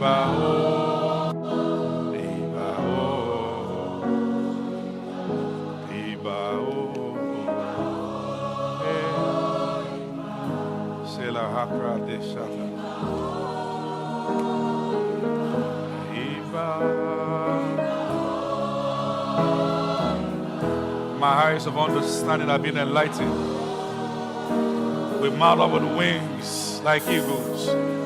My eyes of understanding have been enlightened. We mount up with wings like eagles.